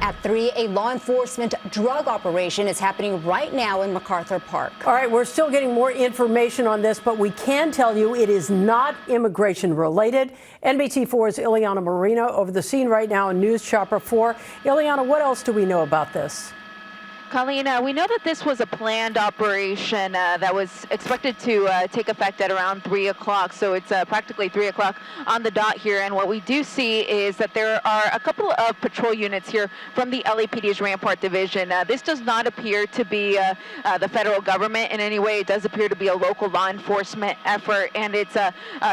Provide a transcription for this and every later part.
At 3, a law enforcement drug operation is happening right now in MacArthur Park. All right, we're still getting more information on this, but we can tell you it is not immigration related. NBC4's Ileana Marino over the scene right now in News Chopper 4. Ileana, what else do we know about this? Colleen, we know that this was a planned operation that was expected to take effect at around 3 o'clock, so it's practically 3 o'clock on the dot here. And what we do see is that there are a couple of patrol units here from the LAPD's Rampart Division. This does not appear to be the federal government in any way. It does appear to be a local law enforcement effort, and it's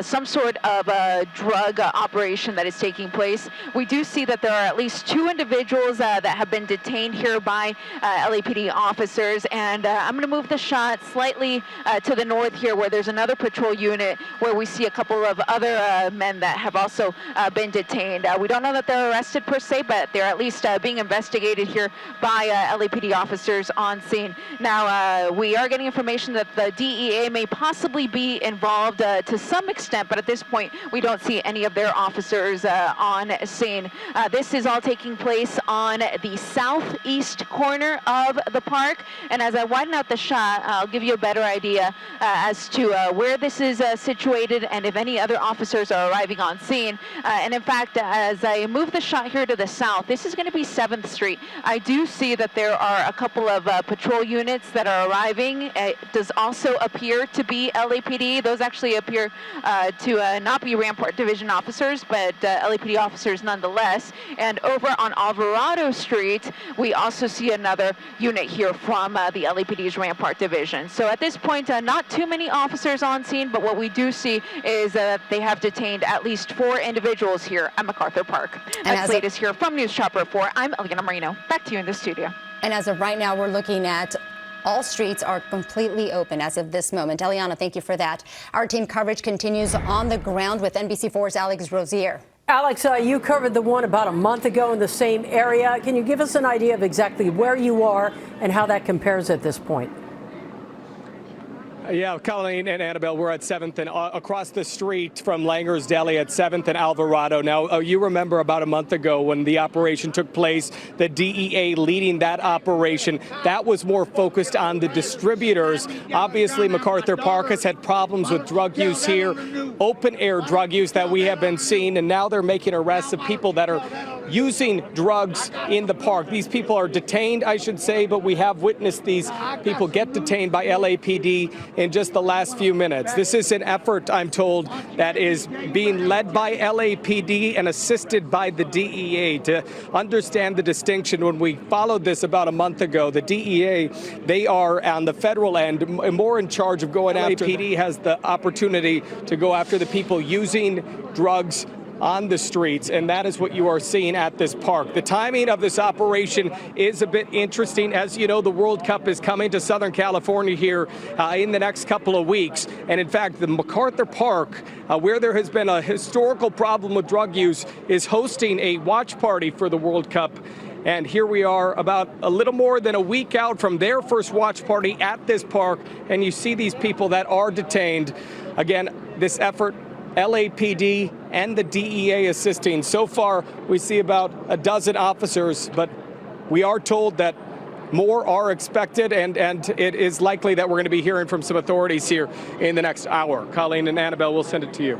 some sort of a drug operation that is taking place. We do see that there are at least 2 individuals that have been detained here by LAPD officers, and I'm going to move the shot slightly to the north here, where there's another patrol unit where we see a couple of other men that have also been detained. We don't know that they're arrested per se, but they're at least being investigated here by LAPD officers on scene. Now, we are getting information that the DEA may possibly be involved to some extent, but at this point, we don't see any of their officers on scene. This is all taking place on the southeast corner of the park, and as I widen out the shot, I'll give you a better idea as to where this is situated and if any other officers are arriving on scene. And in fact, as I move the shot here to the south, this is going to be 7th Street. I do see that there are a couple of patrol units that are arriving. It does also appear to be LAPD. Those actually appear to not be Rampart Division officers, but LAPD officers nonetheless. And over on Alvarado Street, we also see another unit here from the LAPD's Rampart Division. So at this point, not too many officers on scene, but what we do see is that they have detained at least 4 individuals here at MacArthur Park. That's the latest here from News Chopper 4. I'm Ileana Marino. Back to you in the studio. And as of right now, we're looking at all streets are completely open as of this moment. Eliana, thank you for that. Our team coverage continues on the ground with NBC4's Alex Rosier. Alex, you covered the one about a month ago in the same area. Can you give us an idea of exactly where you are and how that compares at this point? Yeah, Colleen and Annabelle, we're at 7th and across the street from Langer's Deli at 7th and Alvarado. Now, you remember about a month ago when the operation took place, the DEA leading that operation, that was more focused on the distributors. Obviously, MacArthur Park has had problems with drug use here, open air drug use that we have been seeing, and now they're making arrests of people that are using drugs in the park. These people are detained, I should say, but we have witnessed these people get detained by LAPD in just the last few minutes. This is an effort, I'm told, that is being led by LAPD and assisted by the DEA. To understand the distinction, when we followed this about a month ago, the DEA, they are on the federal end more in charge of going after. LAPD has the opportunity to go after the people using drugs on the streets, and that is what you are seeing at this park. The timing of this operation is a bit interesting. As you know, the World Cup is coming to Southern California here in the next couple of weeks. And in fact, the MacArthur Park, where there has been a historical problem with drug use, is hosting a watch party for the World Cup. And here we are about a little more than a week out from their first watch party at this park. And you see these people that are detained. Again, this effort, LAPD and the DEA assisting. So far, we see about a dozen officers, but we are told that more are expected, and it is likely that we're going to be hearing from some authorities here in the next hour. Colleen and Annabelle, we'll send it to you.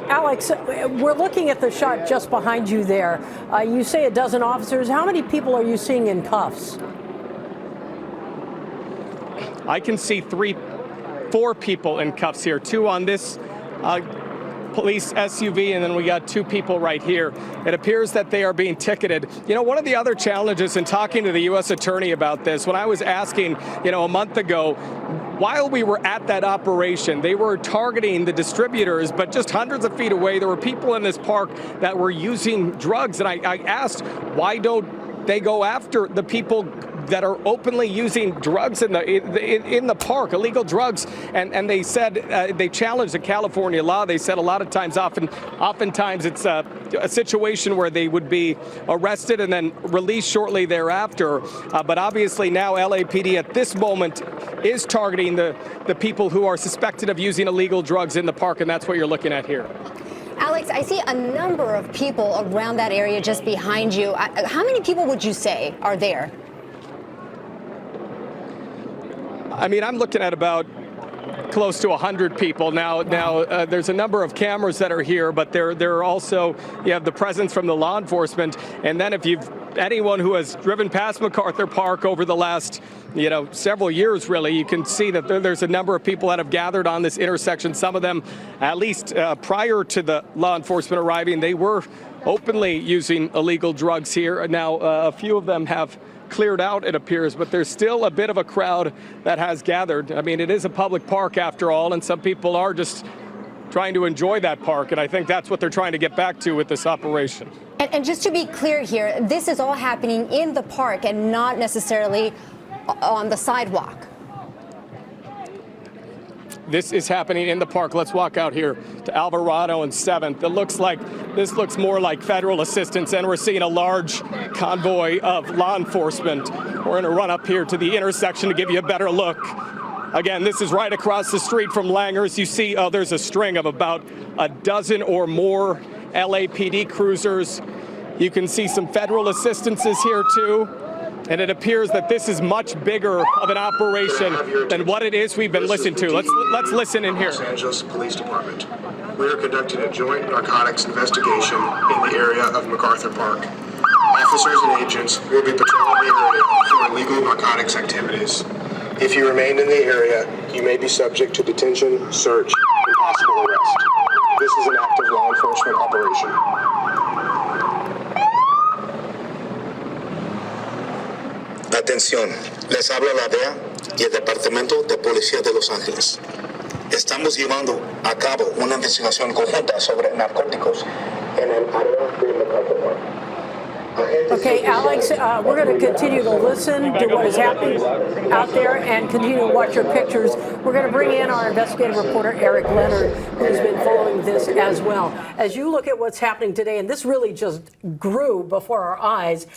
Alex, we're looking at the shot just behind you there. You say a dozen officers. How many people are you seeing in cuffs? I can see 4 people in cuffs here, 2 on this police SUV, and then we got 2 people right here. It appears that they are being ticketed. You know, one of the other challenges in talking to the U.S. Attorney about this, when I was asking, a month ago, while we were at that operation, they were targeting the distributors, but just hundreds of feet away, there were people in this park that were using drugs. And I asked, why don't they go after the people that are openly using drugs in the park, illegal drugs? And they said they challenged the California law. They said a lot of times, oftentimes it's a situation where they would be arrested and then released shortly thereafter. But obviously now LAPD at this moment is targeting the people who are suspected of using illegal drugs in the park, and that's what you're looking at here. Alex, Alex, I see a number of people around that area just behind you. How many people would you say are there? I mean, I'm looking at about close to 100 people now. There's a number of cameras that are here, but there are also, you have the presence from the law enforcement, and then if anyone who has driven past MacArthur Park over the last, several years, really, you can see that there's a number of people that have gathered on this intersection. Some of them, at least prior to the law enforcement arriving, they were openly using illegal drugs here. Now, a few of them have cleared out, it appears, but there's still a bit of a crowd that has gathered. I mean, it is a public park after all, and some people are just trying to enjoy that park, and I think that's what they're trying to get back to with this operation. And just to be clear here, this is all happening in the park and not necessarily on the sidewalk. This is happening in the park. Let's walk out here to Alvarado and 7th. This looks more like federal assistance, and we're seeing a large convoy of law enforcement. We're going to run up here to the intersection to give you a better look. Again, this is right across the street from Langers. You see, there's a string of about a dozen or more LAPD cruisers. You can see some federal assistances here too. And it appears that this is much bigger of an operation than what it is we've been listening to. Let's listen in here. Los Angeles Police Department. We are conducting a joint narcotics investigation in the area of MacArthur Park. Officers and agents will be patrolling the area for illegal narcotics activities. If you remain in the area, you may be subject to detention, search, and possible arrest. This is an active law enforcement operation. Atención, les habla la DEA y el Departamento de Policía de Los Ángeles. Estamos llevando a cabo una investigación conjunta sobre narcóticos en el área de MacArthur Park. Okay, Alex, we're going to continue to listen to what is happening out there and continue to watch your pictures. We're going to bring in our investigative reporter, Eric Leonard, who's been following this as well. As you look at what's happening today, and this really just grew before our eyes,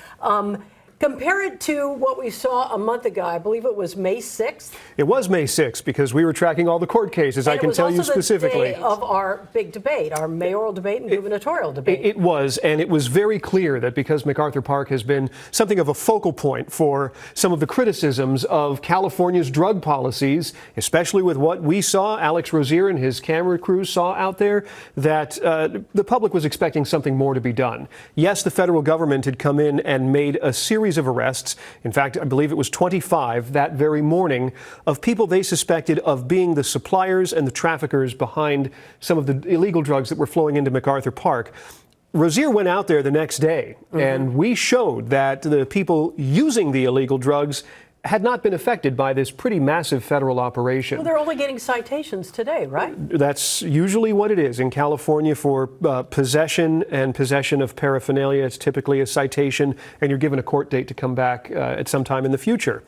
compare it to what we saw a month ago. I believe it was May 6th. It was May 6th because we were tracking all the court cases. And I can tell you specifically. It was also the day of our big debate, our mayoral debate and gubernatorial debate. It was, and it was very clear that because MacArthur Park has been something of a focal point for some of the criticisms of California's drug policies, especially with what we saw, Alex Rozier and his camera crew saw out there, that the public was expecting something more to be done. Yes, the federal government had come in and made a series of arrests. In fact, I believe it was 25 that very morning of people they suspected of being the suppliers and the traffickers behind some of the illegal drugs that were flowing into MacArthur Park. Rozier went out there the next day, and we showed that the people using the illegal drugs had not been affected by this pretty massive federal operation. Well, they're only getting citations today, right? That's usually what it is. In California, for possession and possession of paraphernalia, it's typically a citation, and you're given a court date to come back at some time in the future.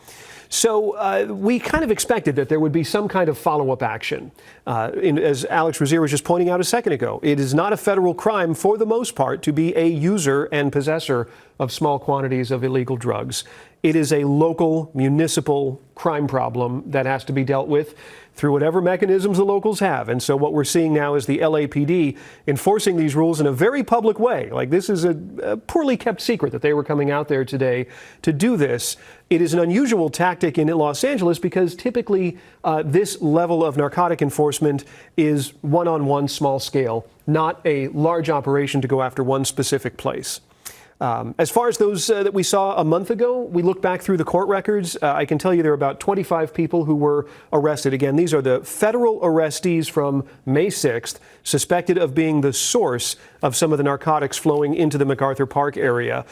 So we kind of expected that there would be some kind of follow-up action. As Alex Rozier was just pointing out a second ago, it is not a federal crime for the most part to be a user and possessor of small quantities of illegal drugs. It is a local, municipal crime problem that has to be dealt with through whatever mechanisms the locals have. And so what we're seeing now is the LAPD enforcing these rules in a very public way. Like, this is a poorly kept secret that they were coming out there today to do this. It is an unusual tactic in Los Angeles because typically this level of narcotic enforcement is one-on-one, small scale, not a large operation to go after one specific place. As far as those that we saw a month ago, we look back through the court records. I can tell you there are about 25 people who were arrested. Again, these are the federal arrestees from May 6th, suspected of being the source of some of the narcotics flowing into the MacArthur Park area.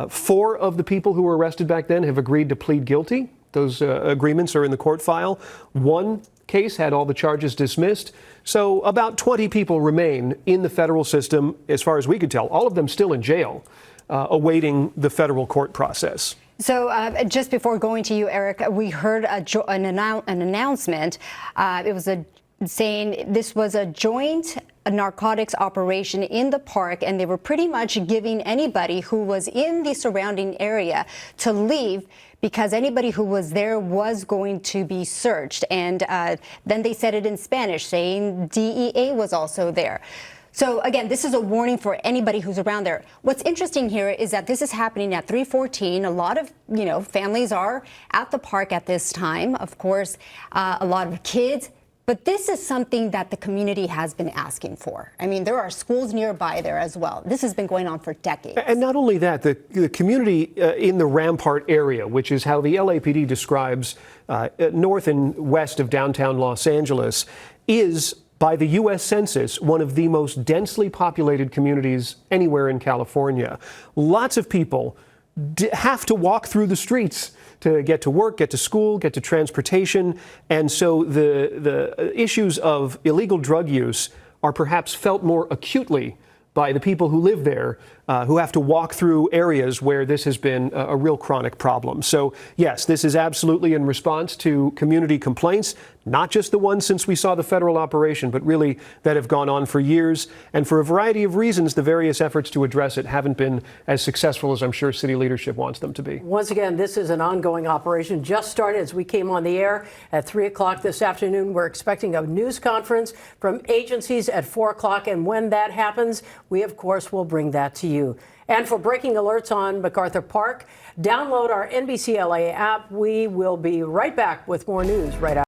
4 of the people who were arrested back then have agreed to plead guilty. Those agreements are in the court file. 1 case had all the charges dismissed. So about 20 people remain in the federal system, as far as we could tell, all of them still in jail, awaiting the federal court process. So just before going to you, Eric, we heard an announcement. It was saying this was a joint narcotics operation in the park, and they were pretty much giving anybody who was in the surrounding area to leave because anybody who was there was going to be searched. And then they said it in Spanish, saying DEA was also there. So again, this is a warning for anybody who's around there. What's interesting here is that this is happening at 3:14. A lot of, families are at the park at this time. Of course, a lot of kids. But this is something that the community has been asking for. I mean, there are schools nearby there as well. This has been going on for decades. And not only that, the community in the Rampart area, which is how the LAPD describes north and west of downtown Los Angeles, is, by the U.S. Census, one of the most densely populated communities anywhere in California. Lots of people have to walk through the streets to get to work, get to school, get to transportation. And so the issues of illegal drug use are perhaps felt more acutely by the people who live there, who have to walk through areas where this has been a real chronic problem. So, yes, this is absolutely in response to community complaints, not just the ones since we saw the federal operation, but really that have gone on for years. And for a variety of reasons, the various efforts to address it haven't been as successful as I'm sure city leadership wants them to be. Once again, this is an ongoing operation. Just started as we came on the air at 3 o'clock this afternoon. We're expecting a news conference from agencies at 4 o'clock. And when that happens, we, of course, will bring that to you. And for breaking alerts on MacArthur Park, download our NBC LA app. We will be right back with more news right after.